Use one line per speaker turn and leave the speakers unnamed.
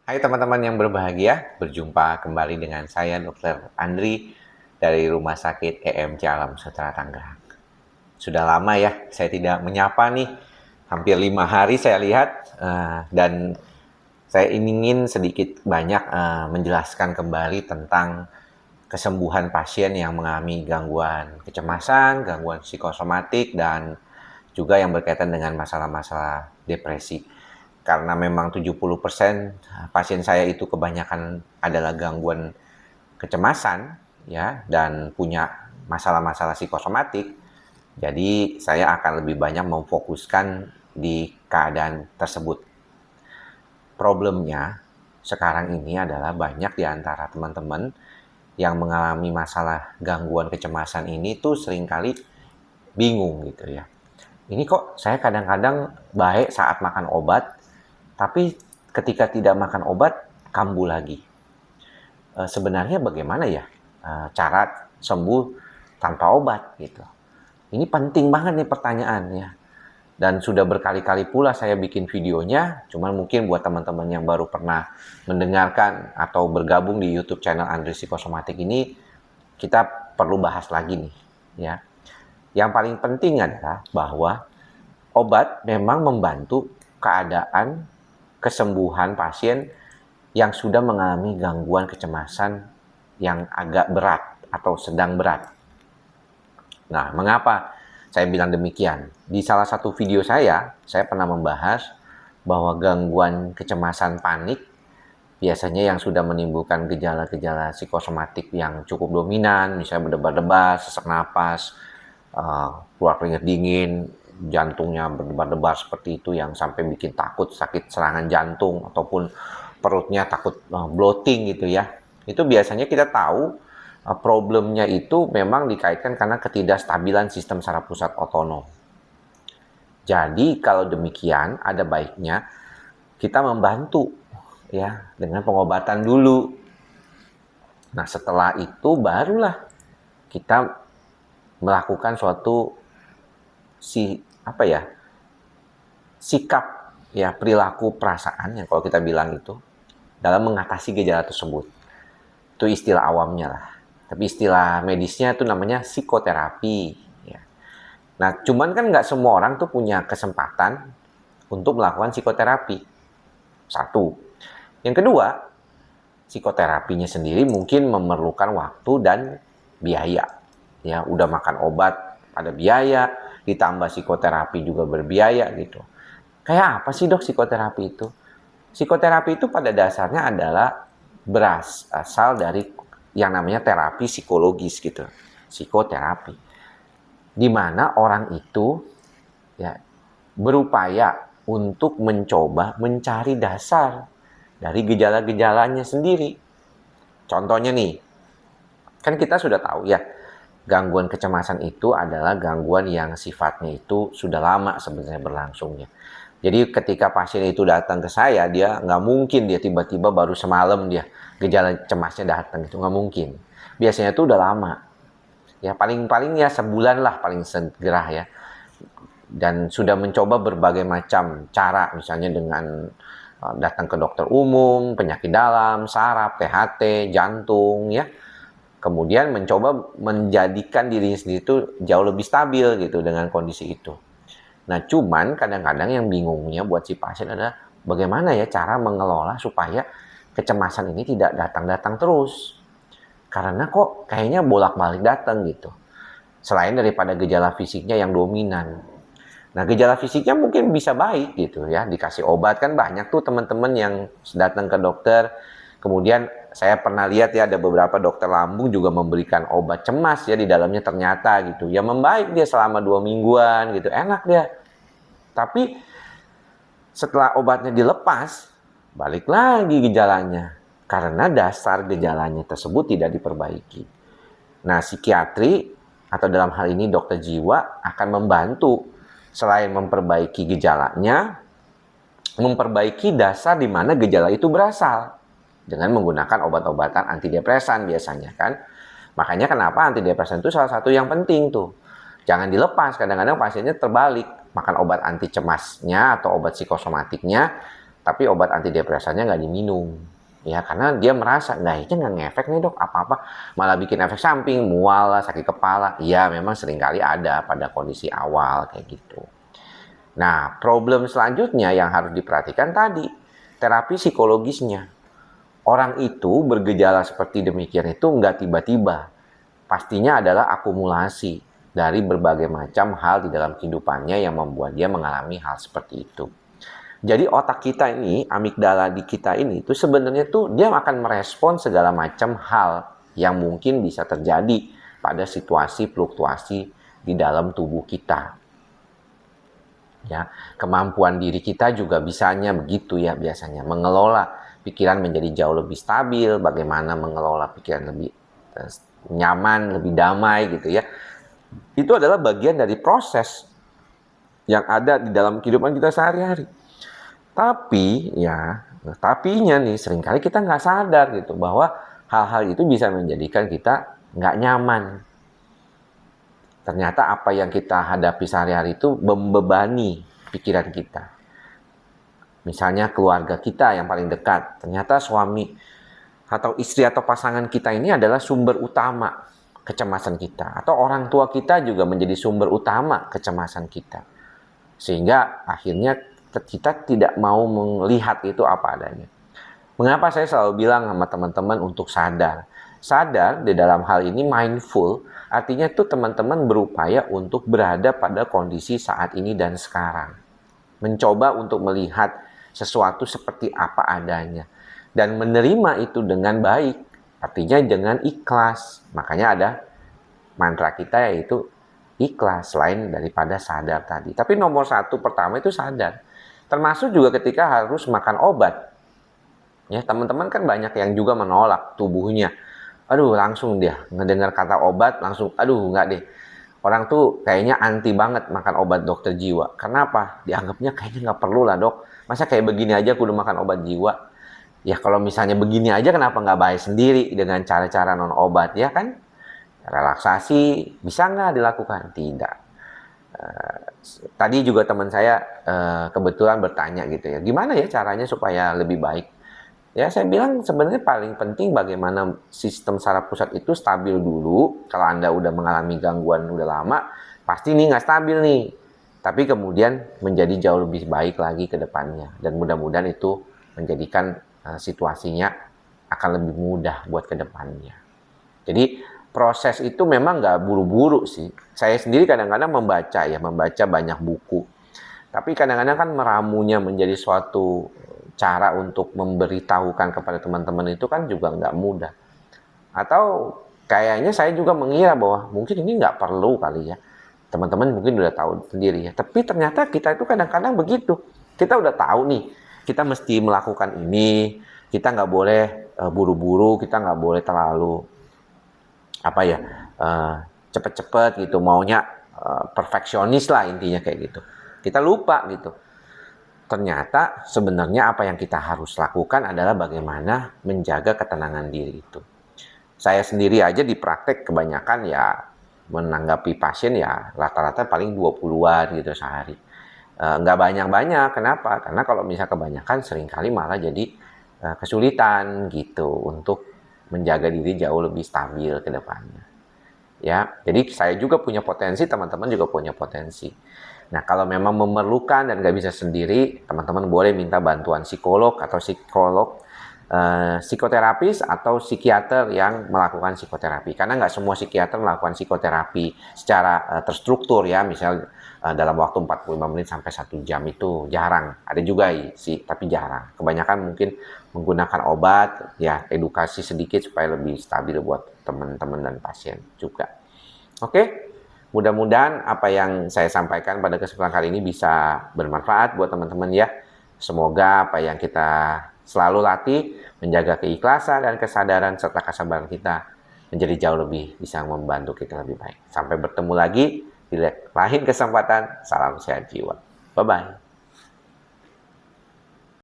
Hai teman-teman yang berbahagia, berjumpa kembali dengan saya Dr. Andri dari Rumah Sakit EMC Alam Sejahtera Tangerang. Sudah lama ya saya tidak menyapa nih, hampir 5 hari saya lihat, dan saya ingin sedikit banyak menjelaskan kembali tentang kesembuhan pasien yang mengalami gangguan kecemasan, gangguan psikosomatik, dan juga yang berkaitan dengan masalah-masalah depresi. Karena memang 70% pasien saya itu kebanyakan adalah gangguan kecemasan ya dan punya masalah-masalah psikosomatik. Jadi saya akan lebih banyak memfokuskan di keadaan tersebut. Problemnya sekarang ini adalah banyak di antara teman-teman yang mengalami masalah gangguan kecemasan ini tuh seringkali bingung gitu ya. Ini kok saya kadang-kadang baik saat makan obat, tapi ketika tidak makan obat kambuh lagi. Sebenarnya bagaimana ya cara sembuh tanpa obat gitu? Ini penting banget nih pertanyaannya. Dan sudah berkali-kali pula saya bikin videonya, cuman mungkin buat teman-teman yang baru pernah mendengarkan atau bergabung di YouTube channel Andri Psikosomatik ini, kita perlu bahas lagi nih ya. Yang paling penting adalah bahwa obat memang membantu keadaan kesembuhan pasien yang sudah mengalami gangguan kecemasan yang agak berat atau sedang berat. Nah, mengapa saya bilang demikian? Di salah satu video saya pernah membahas bahwa gangguan kecemasan panik biasanya yang sudah menimbulkan gejala-gejala psikosomatik yang cukup dominan, misalnya berdebar-debar, sesak napas, keluar keringat dingin, jantungnya berdebar-debar seperti itu yang sampai bikin takut sakit serangan jantung ataupun perutnya takut bloating gitu ya. Itu biasanya kita tahu problemnya itu memang dikaitkan karena ketidakstabilan sistem saraf pusat otonom. Jadi kalau demikian ada baiknya kita membantu ya dengan pengobatan dulu. Nah, setelah itu barulah kita melakukan suatu sikap ya perilaku perasaan yang kalau kita bilang itu dalam mengatasi gejala tersebut. Itu istilah awamnya lah. Tapi istilah medisnya itu namanya psikoterapi. Ya. Nah, cuman kan nggak semua orang tuh punya kesempatan untuk melakukan psikoterapi. Satu. Yang kedua, psikoterapinya sendiri mungkin memerlukan waktu dan biaya. Ya, udah makan obat ada biaya, ditambah psikoterapi juga berbiaya gitu. Kayak apa sih dok psikoterapi itu? Psikoterapi itu pada dasarnya adalah berasal dari yang namanya terapi psikologis gitu. Psikoterapi. Di mana orang itu ya berupaya untuk mencoba mencari dasar dari gejala-gejalanya sendiri. Contohnya nih, kan kita sudah tahu ya, gangguan kecemasan itu adalah gangguan yang sifatnya itu sudah lama sebenarnya berlangsungnya. Jadi ketika pasien itu datang ke saya, dia nggak mungkin dia tiba-tiba baru semalam dia gejala cemasnya datang, itu nggak mungkin. Biasanya itu udah lama. Ya paling-paling ya sebulan lah paling segera ya. Dan sudah mencoba berbagai macam cara, misalnya dengan datang ke dokter umum, penyakit dalam, saraf, THT, jantung ya. Kemudian mencoba menjadikan dirinya sendiri itu jauh lebih stabil gitu dengan kondisi itu. Nah, cuman kadang-kadang yang bingungnya buat si pasien adalah bagaimana ya cara mengelola supaya kecemasan ini tidak datang-datang terus. Karena kok kayaknya bolak-balik datang gitu. Selain daripada gejala fisiknya yang dominan. Nah, gejala fisiknya mungkin bisa baik gitu ya, dikasih obat kan banyak tuh teman-teman yang datang ke dokter. Kemudian saya pernah lihat ya ada beberapa dokter lambung juga memberikan obat cemas ya di dalamnya ternyata gitu. Ya membaik dia selama 2 mingguan gitu, enak dia. Tapi setelah obatnya dilepas, balik lagi gejalanya. Karena dasar gejalanya tersebut tidak diperbaiki. Nah, psikiatri atau dalam hal ini dokter jiwa akan membantu selain memperbaiki gejalanya, memperbaiki dasar di mana gejala itu berasal dengan menggunakan obat-obatan antidepresan biasanya kan. Makanya kenapa antidepresan itu salah satu yang penting tuh. Jangan dilepas, kadang-kadang pasiennya terbalik. Makan obat anti cemasnya atau obat psikosomatiknya, tapi obat antidepresannya nggak diminum. Ya, karena dia merasa, kayaknya nggak ngefek nih dok, apa-apa. Malah bikin efek samping, mual lah, sakit kepala. Ya, memang seringkali ada pada kondisi awal kayak gitu. Nah, problem selanjutnya yang harus diperhatikan tadi, terapi psikologisnya. Orang itu bergejala seperti demikian itu nggak tiba-tiba. Pastinya adalah akumulasi dari berbagai macam hal di dalam kehidupannya yang membuat dia mengalami hal seperti itu. Jadi otak kita ini, amigdala di kita ini itu sebenarnya tuh dia akan merespon segala macam hal yang mungkin bisa terjadi pada situasi fluktuasi di dalam tubuh kita. Ya, kemampuan diri kita juga bisanya begitu ya biasanya, mengelola pikiran menjadi jauh lebih stabil, bagaimana mengelola pikiran lebih nyaman, lebih damai gitu ya. Itu adalah bagian dari proses yang ada di dalam kehidupan kita sehari-hari. Tapi ya, tapinya nih seringkali kita nggak sadar gitu bahwa hal-hal itu bisa menjadikan kita nggak nyaman. Ternyata apa yang kita hadapi sehari-hari itu membebani pikiran kita. Misalnya keluarga kita yang paling dekat, ternyata suami atau istri atau pasangan kita ini adalah sumber utama kecemasan kita. Atau orang tua kita juga menjadi sumber utama kecemasan kita. Sehingga akhirnya kita tidak mau melihat itu apa adanya. Mengapa saya selalu bilang sama teman-teman untuk sadar? Sadar di dalam hal ini mindful, artinya itu teman-teman berupaya untuk berada pada kondisi saat ini dan sekarang. Mencoba untuk melihat sesuatu seperti apa adanya. Dan menerima itu dengan baik, artinya dengan ikhlas. Makanya ada mantra kita yaitu ikhlas, selain daripada sadar tadi. Tapi nomor satu pertama itu sadar. Termasuk juga ketika harus makan obat. Ya, teman-teman kan banyak yang juga menolak tubuhnya. Aduh, langsung dia ngedengar kata obat, langsung, aduh, enggak deh. Orang tuh kayaknya anti banget makan obat dokter jiwa. Kenapa? Dianggapnya kayaknya nggak perlu lah dok. Masa kayak begini aja aku udah makan obat jiwa? Ya kalau misalnya begini aja kenapa nggak baik sendiri dengan cara-cara non obat, ya kan? Relaksasi bisa nggak dilakukan? Tidak. Tadi juga teman saya kebetulan bertanya gitu ya, gimana ya caranya supaya lebih baik? Ya saya bilang sebenarnya paling penting bagaimana sistem saraf pusat itu stabil dulu. Kalau Anda udah mengalami gangguan udah lama, pasti nih nggak stabil nih. Tapi kemudian menjadi jauh lebih baik lagi ke depannya. Dan mudah-mudahan itu menjadikan situasinya akan lebih mudah buat ke depannya. Jadi proses itu memang nggak buru-buru sih. Saya sendiri kadang-kadang membaca banyak buku. Tapi kadang-kadang kan meramunya menjadi suatu cara untuk memberitahukan kepada teman-teman itu kan juga nggak mudah. Atau kayaknya saya juga mengira bahwa mungkin ini nggak perlu kali ya. Teman-teman mungkin udah tahu sendiri ya. Tapi ternyata kita itu kadang-kadang begitu. Kita udah tahu nih, kita mesti melakukan ini. Kita nggak boleh buru-buru, kita nggak boleh terlalu cepet-cepet gitu, maunya perfeksionis lah intinya kayak gitu. Kita lupa gitu. Ternyata sebenarnya apa yang kita harus lakukan adalah bagaimana menjaga ketenangan diri itu. Saya sendiri aja di praktek kebanyakan ya menanggapi pasien ya rata-rata paling 20-an gitu sehari. Nggak banyak-banyak, kenapa? Karena kalau misalnya kebanyakan seringkali malah jadi kesulitan gitu untuk menjaga diri jauh lebih stabil ke depannya. Ya, jadi saya juga punya potensi, teman-teman juga punya potensi. Nah, kalau memang memerlukan dan nggak bisa sendiri, teman-teman boleh minta bantuan psikolog atau psikoterapis atau psikiater yang melakukan psikoterapi. Karena nggak semua psikiater melakukan psikoterapi secara terstruktur ya, misal dalam waktu 45 menit sampai 1 jam itu jarang. Ada juga sih, tapi jarang. Kebanyakan mungkin menggunakan obat, ya edukasi sedikit supaya lebih stabil buat teman-teman dan pasien juga. Oke, mudah-mudahan apa yang saya sampaikan pada kesempatan kali ini bisa bermanfaat buat teman-teman ya. Semoga apa yang kita selalu latih, menjaga keikhlasan dan kesadaran serta kesabaran kita menjadi jauh lebih bisa membantu kita lebih baik. Sampai bertemu lagi di lain kesempatan. Salam sehat jiwa. Bye-bye.